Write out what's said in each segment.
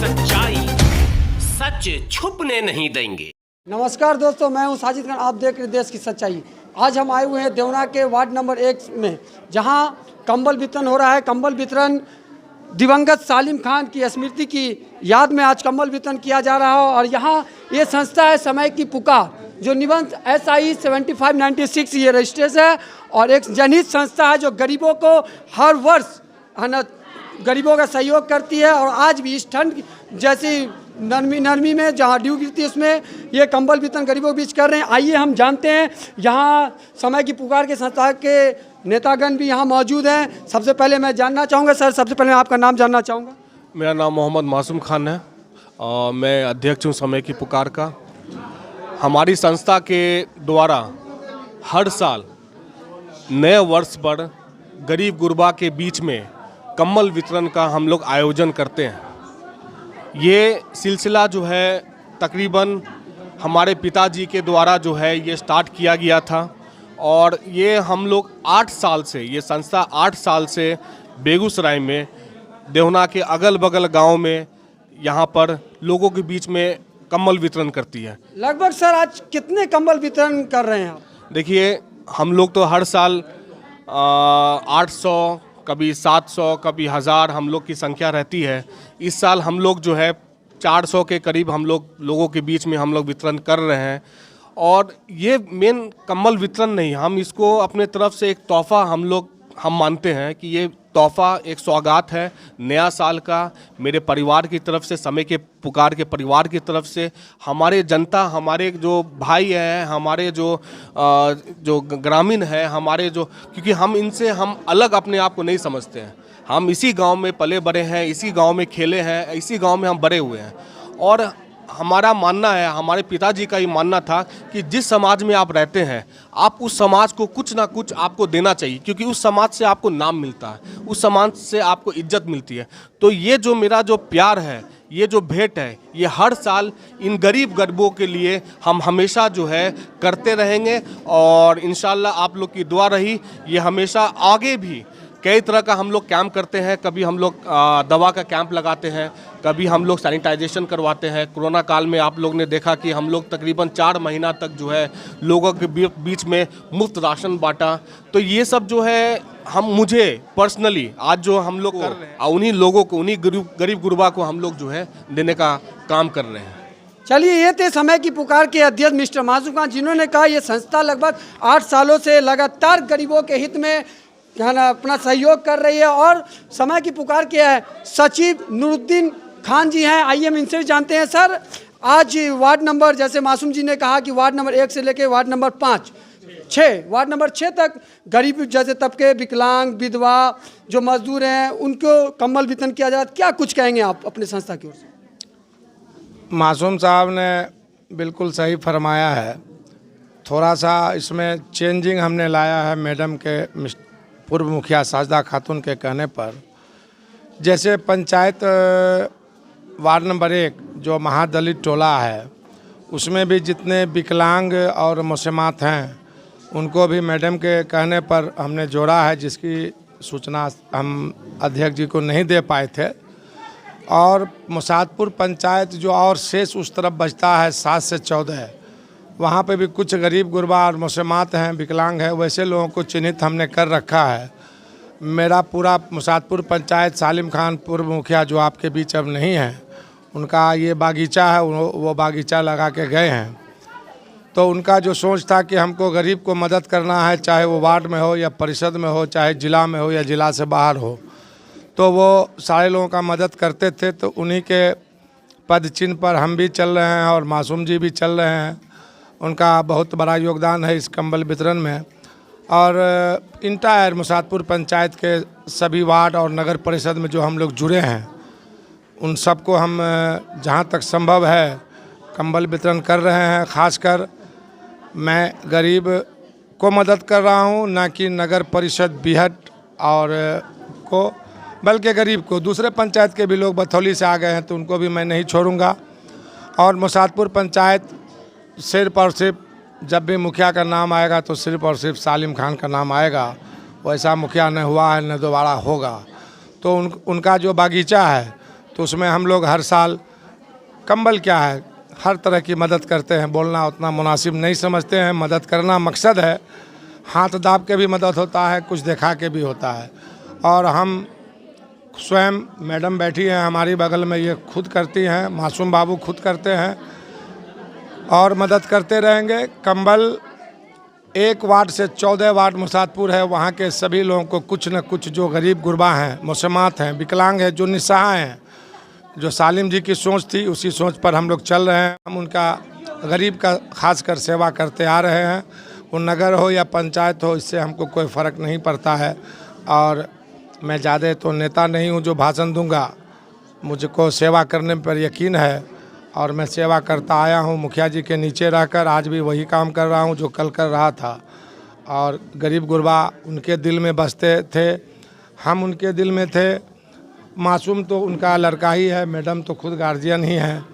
सच्चाई सच छुपने नहीं देंगे। नमस्कार दोस्तों, मैं हूं साजिद खान, आप देख रहे देश की सच्चाई। आज हम आए हुए हैं देवना के वार्ड नंबर 1 में, जहां कंबल वितरण हो रहा है। कंबल वितरण दिवंगत सालिम खान की स्मृति की याद में आज कंबल वितरण किया जा रहा है। और यहाँ ये संस्था है समय की पुकार, जो निबंध SI 7596 ये रजिस्ट्रेशन है और एक जनहित संस्था है जो गरीबों को हर वर्ष है ना गरीबों का सहयोग करती है। और आज भी इस ठंड जैसी नरमी में जहाँ ड्यू गिरती है उसमें ये कंबल वितरण गरीबों के बीच कर रहे हैं। आइए हम जानते हैं, यहाँ समय की पुकार के संस्था के नेतागण भी यहाँ मौजूद हैं। सबसे पहले मैं जानना चाहूँगा सर, सबसे पहले मैं आपका नाम जानना चाहूँगा। मेरा नाम मोहम्मद मासूम खान है और मैं अध्यक्ष हूँ समय की पुकार का। हमारी संस्था के द्वारा हर साल नए वर्ष पर गरीब गुरबा के बीच में कंबल वितरण का हम लोग आयोजन करते हैं। ये सिलसिला जो है तकरीबन हमारे पिताजी के द्वारा जो है ये स्टार्ट किया गया था और ये हम लोग 8 साल से, ये संस्था 8 साल से बेगूसराय में देवना के अगल बगल गांव में यहाँ पर लोगों के बीच में कंबल वितरण करती है। लगभग सर आज कितने कंबल वितरण कर रहे हैं आप? देखिए, हम लोग तो हर साल 800, कभी 700, कभी 1000 हम लोग की संख्या रहती है। इस साल हम लोग जो है 400 के करीब हम लोग लोगों के बीच में हम लोग वितरण कर रहे हैं। और ये मेन कंबल वितरण नहीं, हम इसको अपने तरफ से एक तोहफ़ा हम मानते हैं कि ये तोहफ़ा एक सौगात है नया साल का। मेरे परिवार की तरफ से, समय के पुकार के परिवार की तरफ से, हमारे जनता, हमारे जो भाई हैं, हमारे जो ग्रामीण हैं, हमारे जो, क्योंकि हम अलग अपने आप को नहीं समझते हैं। हम इसी गांव में पले बड़े हैं, इसी गांव में खेले हैं, इसी गांव में हम बड़े हुए हैं। और हमारा मानना है, हमारे पिताजी का ही मानना था कि जिस समाज में आप रहते हैं आप उस समाज को कुछ ना कुछ आपको देना चाहिए, क्योंकि उस समाज से आपको नाम मिलता है, उस समाज से आपको इज्जत मिलती है। तो ये जो मेरा जो प्यार है, ये जो भेंट है, ये हर साल इन गरीबों के लिए हम हमेशा जो है करते रहेंगे। और इंशाल्लाह आप लोग की दुआ रही, ये हमेशा आगे भी कई तरह का हम लोग कैंप करते हैं। कभी हम लोग दवा का कैंप लगाते हैं, कभी हम लोग सैनिटाइजेशन करवाते हैं। कोरोना काल में आप लोग ने देखा कि हम लोग तकरीबन 4 महीना तक जो है लोगों के बीच में मुफ्त राशन बांटा। तो ये सब जो है मुझे पर्सनली आज जो हम लोग कर रहे हैं, उन्हीं लोगों को, उन्हीं गरीब गुरबा को हम लोग जो है देने का काम कर रहे हैं। चलिए, ये थे समय की पुकार के अध्यक्ष मिस्टर मासूम खान, जिन्होंने कहा ये संस्था लगभग 8 सालों से लगातार गरीबों के हित में है ना अपना सहयोग कर रही है। और समय की पुकार के सचिव नूरुद्दीन खान जी हैं, आइए हम इनसे जानते हैं। सर, आज वार्ड नंबर, जैसे मासूम जी ने कहा कि वार्ड नंबर 1 से लेकर वार्ड नंबर 5, 6, वार्ड नंबर 6 तक गरीब जैसे तबके, विकलांग, विधवा, जो मजदूर हैं, उनको कंबल वितरण किया जा रहा है। क्या कुछ कहेंगे आप अपने संस्था की ओर से? मासूम साहब ने बिल्कुल सही फरमाया है। थोड़ा सा इसमें चेंजिंग हमने लाया है मैडम के, पूर्व मुखिया साजिदा खातून के कहने पर। जैसे पंचायत वार्ड नंबर 1 जो महादलित टोला है, उसमें भी जितने विकलांग और मुसम्मत हैं उनको भी मैडम के कहने पर हमने जोड़ा है, जिसकी सूचना हम अध्यक्ष जी को नहीं दे पाए थे। और मुसादपुर पंचायत जो और शेष उस तरफ बचता है 7 से 14, वहाँ पे भी कुछ गरीब गुरबा और मुसम्मत हैं, विकलांग हैं, वैसे लोगों को चिन्हित हमने कर रखा है। मेरा पूरा मुसादपुर पंचायत, सालिम खान पूर्व मुखिया जो आपके बीच अब नहीं है, उनका ये बागीचा है, वो बागीचा लगा के गए हैं। तो उनका जो सोच था कि हमको गरीब को मदद करना है, चाहे वो वार्ड में हो या परिषद में हो, चाहे ज़िला में हो या ज़िला से बाहर हो, तो वो सारे लोगों का मदद करते थे। तो उन्हीं के पद चिन्ह पर हम भी चल रहे हैं और मासूम जी भी चल रहे हैं। उनका बहुत बड़ा योगदान है इस कंबल वितरण में। और इंटायर मुसादपुर पंचायत के सभी वार्ड और नगर परिषद में जो हम लोग जुड़े हैं, उन सबको हम जहां तक संभव है कंबल वितरण कर रहे हैं। खासकर मैं गरीब को मदद कर रहा हूं, ना कि नगर परिषद बिहट और को, बल्कि गरीब को। दूसरे पंचायत के भी लोग बथौली से आ गए हैं तो उनको भी मैं नहीं छोड़ूंगा। और मुसादपुर पंचायत सिर्फ और सिर्फ जब भी मुखिया का नाम आएगा तो सिर्फ और सिर्फ सालिम खान का नाम आएगा। वैसा मुखिया न हुआ है, न दोबारा होगा। तो उनका जो बागीचा है तो उसमें हम लोग हर साल कंबल क्या है, हर तरह की मदद करते हैं। बोलना उतना मुनासिब नहीं समझते हैं, मदद करना मकसद है। हाथ दाब के भी मदद होता है, कुछ दिखा के भी होता है। और हम स्वयं, मैडम बैठी हैं हमारी बगल में, ये खुद करती हैं, मासूम बाबू खुद करते हैं और मदद करते रहेंगे। कंबल 1 वार्ड से 14 वार्ड मुसादपुर है, वहाँ के सभी लोगों को कुछ न कुछ, जो गरीब गुरबा हैं, मुसम्मात हैं, विकलांग हैं, जो निस्सहाय हैं, जो सालिम जी की सोच थी उसी सोच पर हम लोग चल रहे हैं। हम उनका, गरीब का खासकर सेवा करते आ रहे हैं। वो नगर हो या पंचायत हो, इससे हमको कोई फ़र्क नहीं पड़ता है। और मैं ज़्यादा तो नेता नहीं हूँ जो भाषण दूंगा, मुझको सेवा करने पर यकीन है और मैं सेवा करता आया हूँ मुखिया जी के नीचे रहकर। आज भी वही काम कर रहा हूँ जो कल कर रहा था। और गरीब गुरबा उनके दिल में बसते थे, हम उनके दिल में थे। मासूम तो उनका लड़का ही है, मैडम तो खुद गार्जियन ही हैं,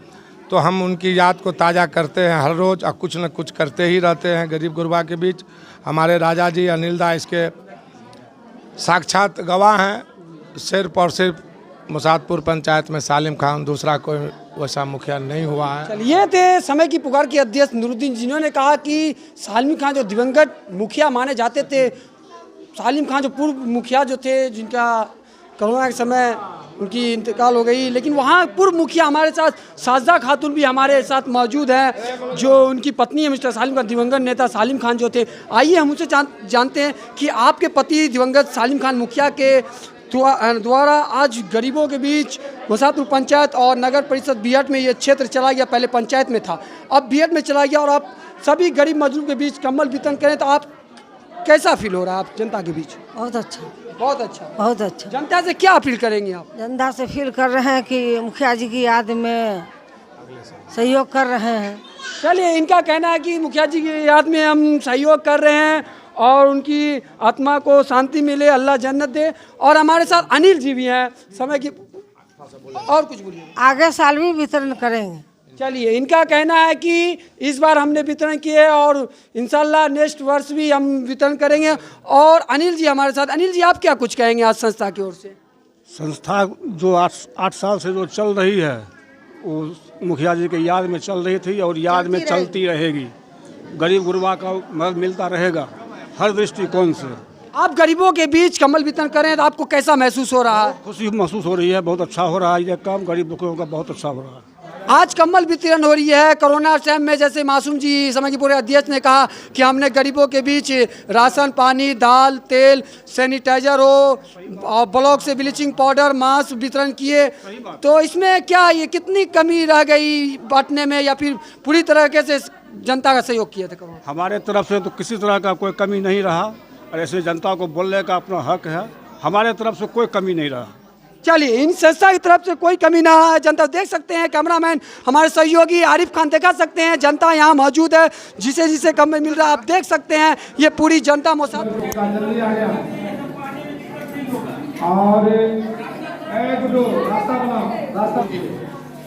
तो हम उनकी याद को ताज़ा करते हैं हर रोज़ और कुछ न कुछ करते ही रहते हैं गरीब गुरबा के बीच। हमारे राजा जी अनिल दा इसके साक्षात गवाह हैं। सिर्फ और सिर्फ मुसादपुर पंचायत में सालिम खान, दूसरा कोई वैसा मुखिया नहीं हुआ है। चलिए थे समय की पुकार के अध्यक्ष नूरुद्दीन, जिन्होंने कहा कि सालिम खान जो दिवंगत मुखिया माने जाते थे, सालिम खान जो पूर्व मुखिया जो थे, जिनका कोरोना के समय उनकी इंतकाल हो गई, लेकिन वहाँ पूर्व मुखिया हमारे साथ साजदा खातून भी हमारे साथ मौजूद हैं, जो उनकी पत्नी है मिस्टर सालिम खान, दिवंगत नेता सालिम खान जो थे। आइए हम उनसे जानते हैं कि आपके पति दिवंगत सालिम खान मुखिया के द्वारा आज गरीबों के बीच मुसादपुर पंचायत और नगर परिषद बीहट में ये क्षेत्र चला गया। पहले पंचायत में था, अब बीहट में चला गया और आप सभी गरीब मजदूर के बीच कंबल वितरण करें, तो आप कैसा फील हो रहा है आप जनता के बीच? बहुत अच्छा, बहुत अच्छा, बहुत अच्छा। जनता से क्या अपील करेंगे आप? जनता से फील कर रहे हैं कि मुखिया जी की याद में सहयोग कर रहे हैं। चलिए, इनका कहना है कि मुखिया जी की याद में हम सहयोग कर रहे हैं और उनकी आत्मा को शांति मिले, अल्लाह जन्नत दे। और हमारे साथ अनिल जी भी हैं, समय की और कुछ बोलिए। आगे साल भी वितरण करेंगे। चलिए, इनका कहना है कि इस बार हमने वितरण किए और इंशाल्लाह नेक्स्ट वर्ष भी हम वितरण करेंगे। और अनिल जी हमारे साथ। अनिल जी, आप क्या कुछ कहेंगे आज संस्था की ओर से? संस्था जो 8 साल से जो चल रही है, वो मुखिया जी के याद में चल रही थी और याद में चलती रहेगी। गरीब गुरबा का मदद मिलता रहेगा हर दृष्टिकोण से। आप गरीबों के बीच कम्बल वितरण करें तो आपको कैसा महसूस हो रहा है? खुशी महसूस हो रही है, बहुत अच्छा हो रहा है ये काम, गरीब लोगों का बहुत अच्छा हो रहा है। आज कम्बल वितरण हो रही है कोरोना टाइम में, जैसे मासूम जी समय के पूरे अध्यक्ष ने कहा कि हमने गरीबों के बीच राशन पानी, दाल, तेल, सैनिटाइजर हो, ब्लॉक से ब्लीचिंग पाउडर, मास्क वितरण किए। तो इसमें क्या ये कितनी कमी रह गई बांटने में, या फिर पूरी तरह से जनता का सहयोग किया था? हमारे तरफ से तो किसी तरह का कोई कमी नहीं रहा और ऐसे जनता को बोलने का अपना हक है, हमारे तरफ से कोई कमी नहीं रहा। चलिए, इन संस्था की तरफ से कोई कमी ना है। जनता देख सकते हैं, कैमरामैन हमारे सहयोगी आरिफ खान दिखा सकते हैं, जनता यहाँ मौजूद है, जिसे जिसे कम्बल मिल रहा है आप देख सकते हैं। ये पूरी जनता मुसाफिर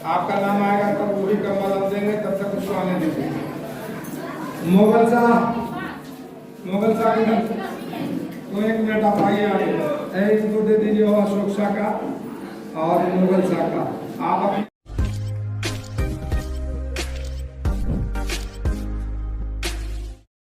आपका नाम आएगा तब वही कंबल हम देंगे, तब तक उसको आने दीजिए। मोगल साहब तो 1 मिनट आप आइए, आगे एक दे दीजिए अशोक शाह का और मुगल शाह का। आप